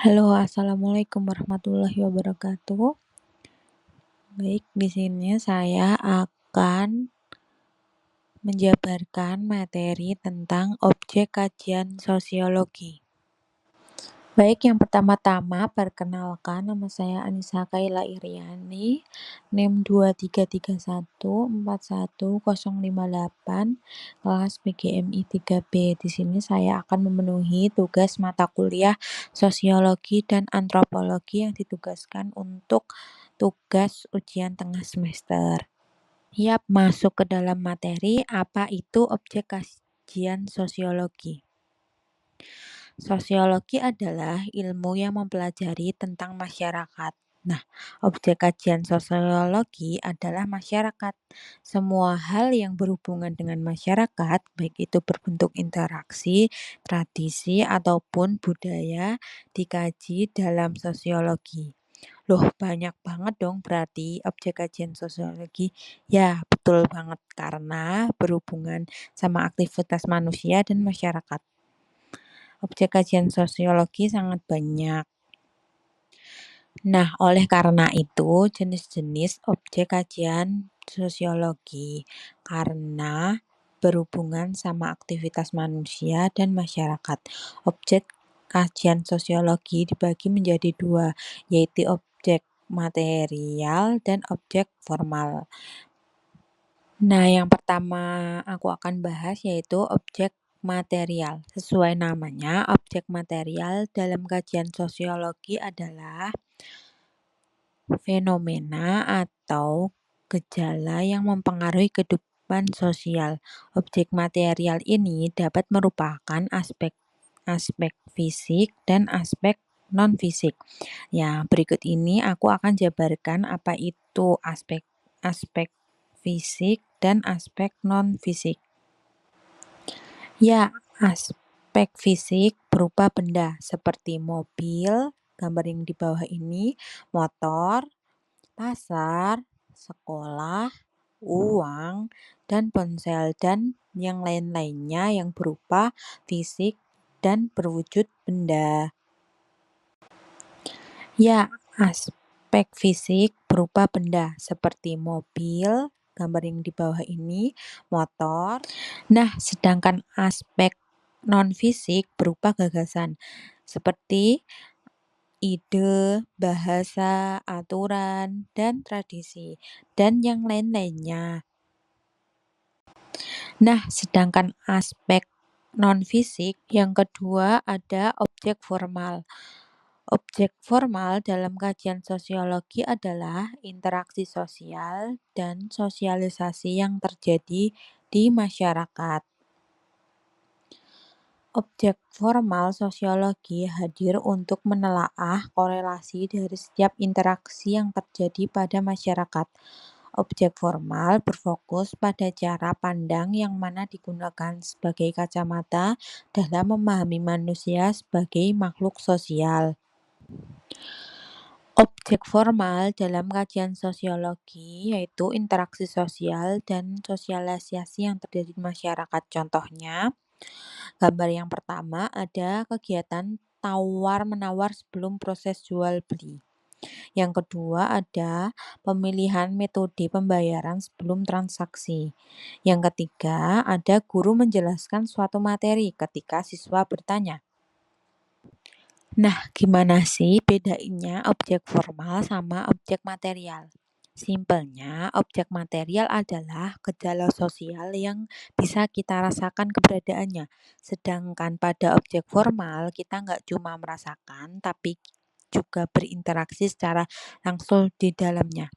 Halo, assalamualaikum warahmatullahi wabarakatuh. Baik, di sini saya akan menjabarkan materi tentang objek kajian sosiologi. Baik, yang pertama-tama perkenalkan, nama saya Anissa Kaila Iriani, NIM 2331410058, kelas PGMI 3B. Di sini saya akan memenuhi tugas mata kuliah Sosiologi dan Antropologi yang ditugaskan untuk tugas ujian tengah semester. Yap, masuk ke dalam materi, apa itu objek kajian sosiologi? Sosiologi adalah ilmu yang mempelajari tentang masyarakat. Nah, objek kajian sosiologi adalah masyarakat. Semua hal yang berhubungan dengan masyarakat, baik itu berbentuk interaksi, tradisi, ataupun budaya, dikaji dalam sosiologi. Loh, banyak banget dong berarti objek kajian sosiologi. Ya, betul banget karena berhubungan sama aktivitas manusia dan masyarakat. Objek kajian sosiologi sangat banyak. Nah, oleh karena itu jenis-jenis objek kajian sosiologi karena berhubungan sama aktivitas manusia dan masyarakat. Objek kajian sosiologi dibagi menjadi dua, yaitu objek material dan objek formal. Nah, yang pertama aku akan bahas yaitu objek material. Sesuai namanya, objek material dalam kajian sosiologi adalah fenomena atau gejala yang mempengaruhi kehidupan sosial. Objek material ini dapat merupakan aspek fisik dan aspek non-fisik. Ya, berikut ini aku akan jabarkan apa itu aspek fisik dan aspek non-fisik. Ya, aspek fisik berupa benda seperti mobil, gambar yang di bawah ini, motor, pasar, sekolah, uang, dan ponsel, dan yang lain-lainnya yang berupa fisik dan berwujud benda. Ya, aspek fisik berupa benda seperti mobil, gambar yang di bawah ini, motor. Nah, sedangkan aspek non-fisik berupa gagasan seperti ide, bahasa, aturan, dan tradisi, dan yang lain-lainnya. Nah, sedangkan aspek non-fisik yang kedua ada objek formal. Objek formal dalam kajian sosiologi adalah interaksi sosial dan sosialisasi yang terjadi di masyarakat. Objek formal sosiologi hadir untuk menelaah korelasi dari setiap interaksi yang terjadi pada masyarakat. Objek formal berfokus pada cara pandang yang mana digunakan sebagai kacamata dalam memahami manusia sebagai makhluk sosial. Objek formal dalam kajian sosiologi yaitu interaksi sosial dan sosialisasi yang terjadi di masyarakat. Contohnya, gambar yang pertama ada kegiatan tawar-menawar sebelum proses jual beli. Yang kedua ada pemilihan metode pembayaran sebelum transaksi. Yang ketiga ada guru menjelaskan suatu materi ketika siswa bertanya. Nah, gimana sih bedainnya objek formal sama objek material? Simpelnya, objek material adalah gejala sosial yang bisa kita rasakan keberadaannya. Sedangkan pada objek formal, kita nggak cuma merasakan, tapi juga berinteraksi secara langsung di dalamnya.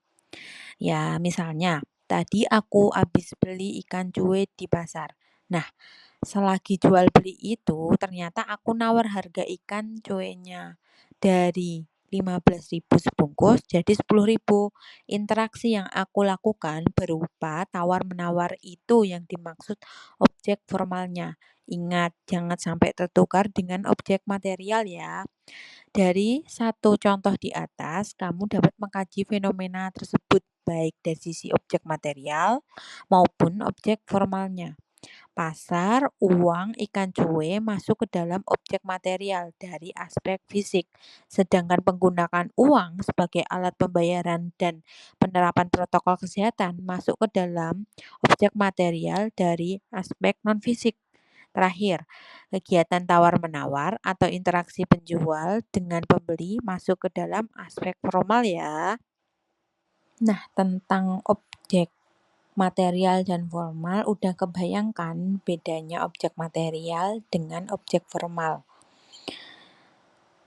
Ya, misalnya, tadi aku habis beli ikan cuek di pasar. Nah, selagi jual beli itu, ternyata aku nawar harga ikan cueknya dari 15.000 sebungkus jadi 10.000. Interaksi yang aku lakukan berupa tawar-menawar itu yang dimaksud objek formalnya. Ingat, jangan sampai tertukar dengan objek material ya. Dari satu contoh di atas, kamu dapat mengkaji fenomena tersebut baik dari sisi objek material maupun objek formalnya. Pasar, uang, ikan cuai masuk ke dalam objek material dari aspek fisik, sedangkan penggunaan uang sebagai alat pembayaran dan penerapan protokol kesehatan masuk ke dalam objek material dari aspek non-fisik. Terakhir, kegiatan tawar-menawar atau interaksi penjual dengan pembeli masuk ke dalam aspek formal ya. Nah, tentang objek material dan formal udah kebayangkan bedanya objek material dengan objek formal.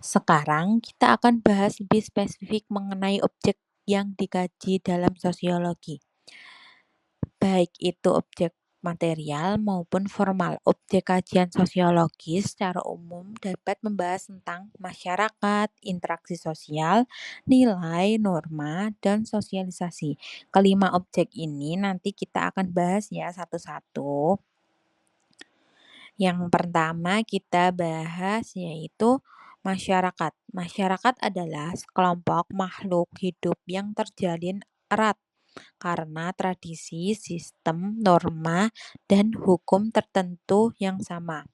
Sekarang kita akan bahas lebih spesifik mengenai objek yang dikaji dalam sosiologi. Baik itu objek material maupun formal. Objek kajian sosiologis secara umum dapat membahas tentang masyarakat, interaksi sosial, nilai, norma, dan sosialisasi. Kelima objek ini nanti kita akan bahas ya satu-satu. Yang pertama kita bahas yaitu masyarakat. Masyarakat adalah sekelompok makhluk hidup yang terjalin erat karena tradisi, sistem, norma, dan hukum tertentu yang sama.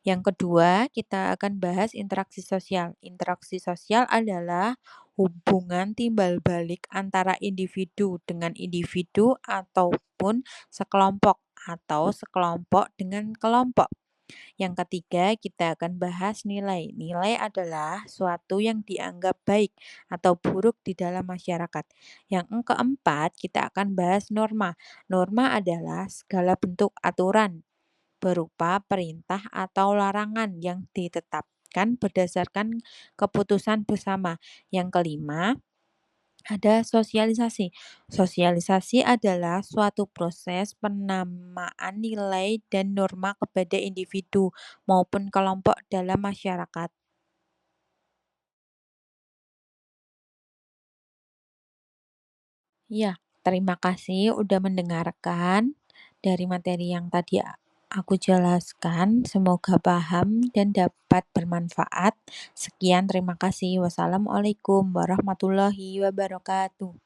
Yang kedua, kita akan bahas interaksi sosial. Interaksi sosial adalah hubungan timbal balik antara individu dengan individu ataupun sekelompok atau sekelompok dengan kelompok. Yang ketiga, kita akan bahas nilai. Nilai adalah suatu yang dianggap baik atau buruk di dalam masyarakat. Yang keempat, kita akan bahas norma. Norma adalah segala bentuk aturan berupa perintah atau larangan yang ditetapkan berdasarkan keputusan bersama. Yang kelima, ada sosialisasi. Sosialisasi adalah suatu proses penamaan nilai dan norma kepada individu maupun kelompok dalam masyarakat. Ya, terima kasih udah mendengarkan dari materi yang tadi aku jelaskan. Semoga paham dan dapat bermanfaat. Sekian, terima kasih. Wassalamualaikum warahmatullahi wabarakatuh.